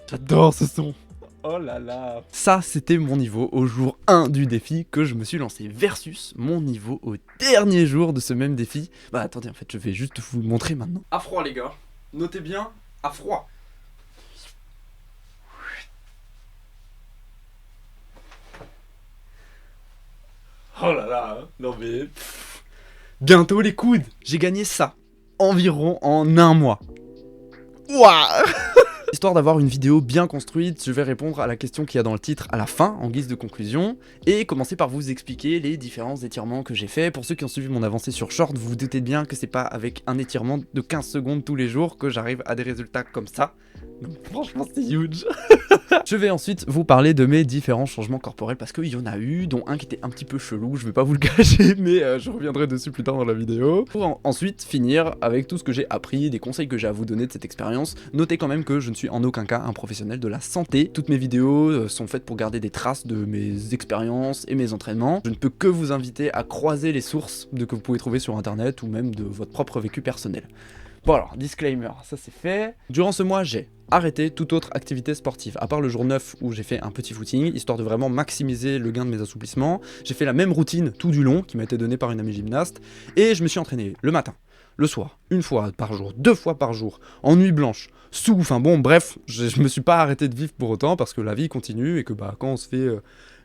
J'adore ce son. Oh là là. Ça, c'était mon niveau au jour 1 du défi que je me suis lancé versus mon niveau au dernier jour de ce même défi. Bah attendez, en fait, je vais juste vous le montrer maintenant. À froid, les gars. Notez bien, à froid. Oh là là, non mais... Bientôt les coudes. J'ai gagné ça, environ en un mois. Waouh. Histoire d'avoir une vidéo bien construite, je vais répondre à la question qu'il y a dans le titre à la fin, en guise de conclusion, et commencer par vous expliquer les différents étirements que j'ai fait. Pour ceux qui ont suivi mon avancée sur Short, vous vous doutez bien que c'est pas avec un étirement de 15 secondes tous les jours que j'arrive à des résultats comme ça. Donc franchement c'est huge. Je vais ensuite vous parler de mes différents changements corporels parce qu'il y en a eu, dont un qui était un petit peu chelou, je vais pas vous le cacher, mais je reviendrai dessus plus tard dans la vidéo. Pour ensuite finir avec tout ce que j'ai appris, des conseils que j'ai à vous donner de cette expérience. Notez quand même que je ne suis en aucun cas un professionnel de la santé. Toutes mes vidéos sont faites pour garder des traces de mes expériences et mes entraînements. Je ne peux que vous inviter à croiser les sources que vous pouvez trouver sur internet ou même de votre propre vécu personnel. Bon alors, disclaimer, ça c'est fait. Durant ce mois, j'ai arrêté toute autre activité sportive, à part le jour 9 où j'ai fait un petit footing, histoire de vraiment maximiser le gain de mes assouplissements. J'ai fait la même routine tout du long, qui m'a été donnée par une amie gymnaste, et je me suis entraîné le matin, le soir, une fois par jour, 2 fois par jour, en nuit blanche, enfin bon, bref, je me suis pas arrêté de vivre pour autant, parce que la vie continue, et que bah quand on se fait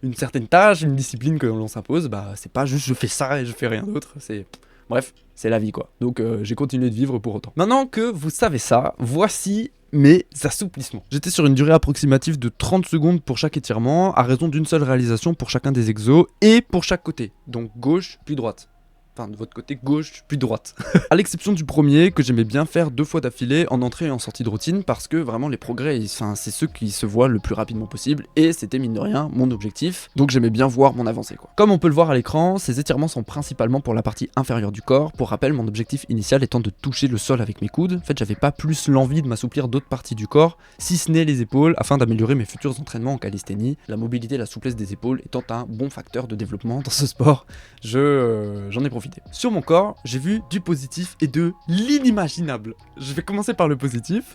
une certaine tâche, une discipline que l'on s'impose, bah c'est pas juste je fais ça et je fais rien d'autre, c'est... Bref, c'est la vie quoi. Donc j'ai continué de vivre pour autant. Maintenant que vous savez ça, voici mes assouplissements. J'étais sur une durée approximative de 30 secondes pour chaque étirement, à raison d'une seule réalisation pour chacun des exos, et pour chaque côté. Donc gauche puis droite. Enfin, de votre côté gauche, puis droite. À l'exception du premier, que j'aimais bien faire 2 fois d'affilée en entrée et en sortie de routine, parce que vraiment les progrès, c'est ceux qui se voient le plus rapidement possible, et c'était mine de rien mon objectif, donc j'aimais bien voir mon avancée quoi. Comme on peut le voir à l'écran, ces étirements sont principalement pour la partie inférieure du corps. Pour rappel, mon objectif initial étant de toucher le sol avec mes coudes. En fait, j'avais pas plus l'envie de m'assouplir d'autres parties du corps, si ce n'est les épaules, afin d'améliorer mes futurs entraînements en calisthénie, la mobilité et la souplesse des épaules étant un bon facteur de développement dans ce sport. J'en ai profité. Sur mon corps, j'ai vu du positif et de l'inimaginable. Je vais commencer par le positif.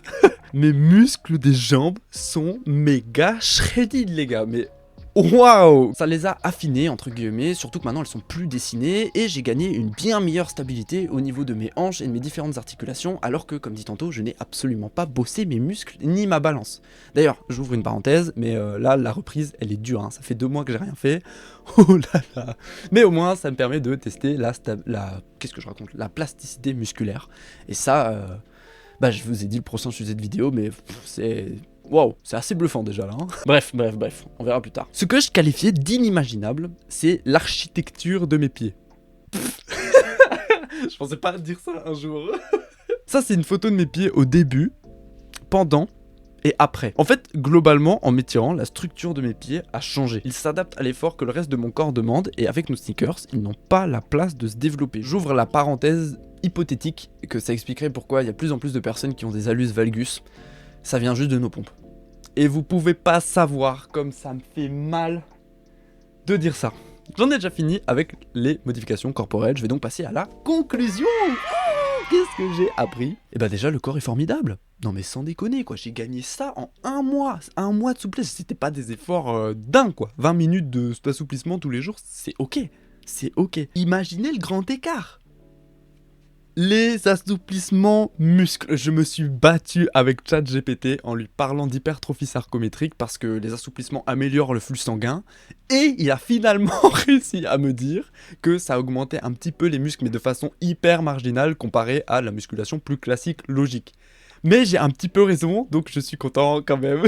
Mes muscles des jambes sont méga shredded, les gars, mais waouh! Ça les a affinés, entre guillemets, surtout que maintenant elles sont plus dessinées, et j'ai gagné une bien meilleure stabilité au niveau de mes hanches et de mes différentes articulations, alors que, comme dit tantôt, je n'ai absolument pas bossé mes muscles ni ma balance. D'ailleurs, j'ouvre une parenthèse, mais là, la reprise, elle est dure, hein. Ça fait 2 mois que j'ai rien fait. Oh là là! Mais au moins, ça me permet de tester qu'est-ce que je raconte? La plasticité musculaire. Et ça, bah je vous ai dit le prochain sujet de vidéo, mais c'est... Waouh, c'est assez bluffant déjà là. Hein. Bref, on verra plus tard. Ce que je qualifiais d'inimaginable, c'est l'architecture de mes pieds. Je pensais pas dire ça un jour. Ça, c'est une photo de mes pieds au début, pendant et après. En fait, globalement, en m'étirant, la structure de mes pieds a changé. Ils s'adaptent à l'effort que le reste de mon corps demande, et avec nos sneakers, ils n'ont pas la place de se développer. J'ouvre la parenthèse hypothétique, que ça expliquerait pourquoi il y a de plus en plus de personnes qui ont des hallus valgus. Ça vient juste de nos pompes. Et vous pouvez pas savoir comme ça me fait mal de dire ça. J'en ai déjà fini avec les modifications corporelles, je vais donc passer à la conclusion. Qu'est-ce que j'ai appris? Et bah déjà, le corps est formidable. Non mais sans déconner quoi, j'ai gagné ça en 1 mois. 1 mois de souplesse, c'était pas des efforts dingues quoi. 20 minutes d'assouplissement tous les jours, c'est ok. C'est ok. Imaginez le grand écart. Les assouplissements muscles. Je me suis battu avec ChatGPT en lui parlant d'hypertrophie sarcométrique parce que les assouplissements améliorent le flux sanguin, et il a finalement réussi à me dire que ça augmentait un petit peu les muscles, mais de façon hyper marginale comparé à la musculation plus classique, logique. Mais j'ai un petit peu raison, donc je suis content quand même.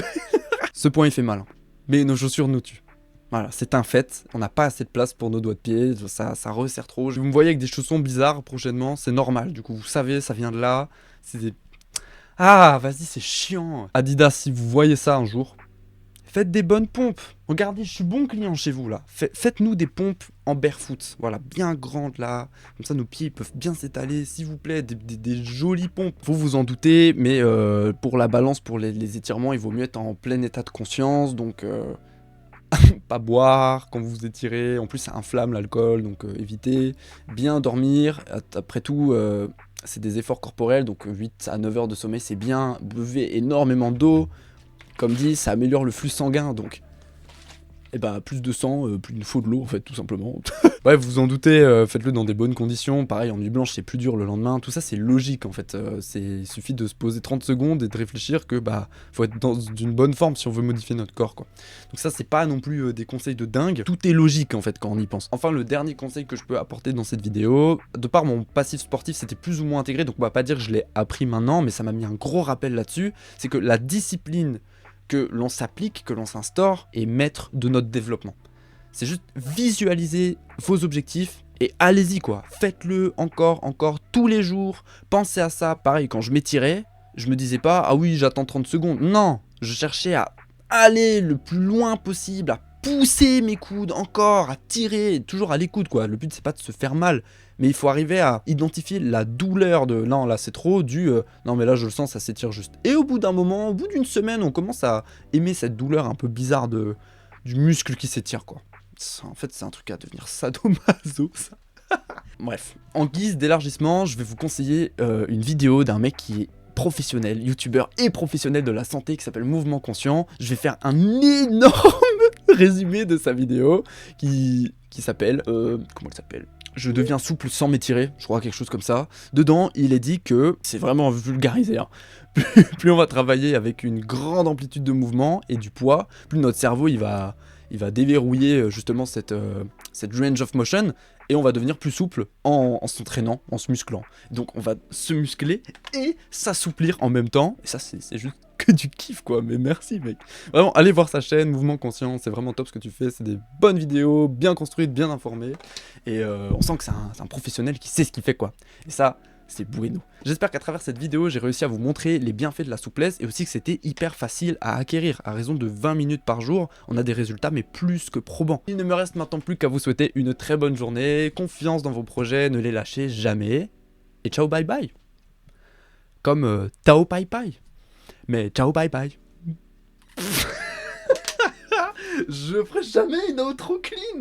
Ce point il fait mal, hein. Mais nos chaussures nous tuent. Voilà, c'est un fait, on n'a pas assez de place pour nos doigts de pied, ça resserre trop. Vous me voyez avec des chaussons bizarres prochainement, c'est normal, du coup vous savez, ça vient de là. C'est des... Ah, vas-y, c'est chiant. Adidas, si vous voyez ça un jour, faites des bonnes pompes. Regardez, je suis bon client chez vous là. Faites-nous des pompes en barefoot, voilà, bien grandes là. Comme ça nos pieds peuvent bien s'étaler, s'il vous plaît, des jolies pompes. Faut vous en douter, mais pour la balance, pour les étirements, il vaut mieux être en plein état de conscience, donc... pas boire quand vous vous étirez, en plus ça inflamme l'alcool, donc évitez, bien dormir, après tout c'est des efforts corporels, donc 8 à 9 heures de sommeil c'est bien, buvez énormément d'eau, Comme dit, ça améliore le flux sanguin, donc et bah plus de sang, plus il faut de l'eau en fait, tout simplement. Bref, vous en doutez, faites-le dans des bonnes conditions. Pareil, en nuit blanche, c'est plus dur le lendemain. Tout ça, c'est logique en fait. Il suffit de se poser 30 secondes et de réfléchir que bah faut être dans une bonne forme si on veut modifier notre corps, quoi. Donc ça, c'est pas non plus des conseils de dingue. Tout est logique en fait quand on y pense. Enfin, le dernier conseil que je peux apporter dans cette vidéo, de par mon passif sportif, c'était plus ou moins intégré. Donc on va pas dire que je l'ai appris maintenant, mais ça m'a mis un gros rappel là-dessus. C'est que la discipline que l'on s'applique, que l'on s'instaure, est maître de notre développement. C'est juste visualiser vos objectifs et allez-y quoi. Faites-le encore, tous les jours. Pensez à ça. Pareil, quand je m'étirais, je me disais pas « Ah oui, j'attends 30 secondes ». Non, je cherchais à aller le plus loin possible, à pousser mes coudes encore, à tirer, toujours à l'écoute quoi. Le but c'est pas de se faire mal, mais il faut arriver à identifier la douleur de non là c'est trop, non mais là je le sens, ça s'étire juste. Et au bout d'un moment, au bout d'une semaine, on commence à aimer cette douleur un peu bizarre du muscle qui s'étire quoi. En fait c'est un truc à devenir sadomaso ça. Bref, en guise d'élargissement, je vais vous conseiller une vidéo d'un mec qui est professionnel, youtubeur et professionnel de la santé qui s'appelle Mouvement Conscient. Je vais faire un énorme résumé de sa vidéo qui s'appelle comment elle s'appelle, je deviens souple sans m'étirer, je crois, quelque chose comme ça. Dedans, il est dit que, c'est vraiment vulgarisé, hein, plus on va travailler avec une grande amplitude de mouvement et du poids, plus notre cerveau il va déverrouiller justement cette range of motion et on va devenir plus souple en s'entraînant, en se musclant. Donc on va se muscler et s'assouplir en même temps. Et ça c'est juste que du kiff quoi, mais merci mec. Vraiment, allez voir sa chaîne, Mouvement Conscient, c'est vraiment top ce que tu fais. C'est des bonnes vidéos, bien construites, bien informées. Et on sent que c'est un professionnel qui sait ce qu'il fait quoi. Et ça, c'est bueno. J'espère qu'à travers cette vidéo, j'ai réussi à vous montrer les bienfaits de la souplesse et aussi que c'était hyper facile à acquérir. À raison de 20 minutes par jour, on a des résultats mais plus que probants. Il ne me reste maintenant plus qu'à vous souhaiter une très bonne journée, confiance dans vos projets, ne les lâchez jamais. Et ciao bye bye. Comme Tao Pai Pai. Mais ciao bye bye. Je ferai jamais une outro clean.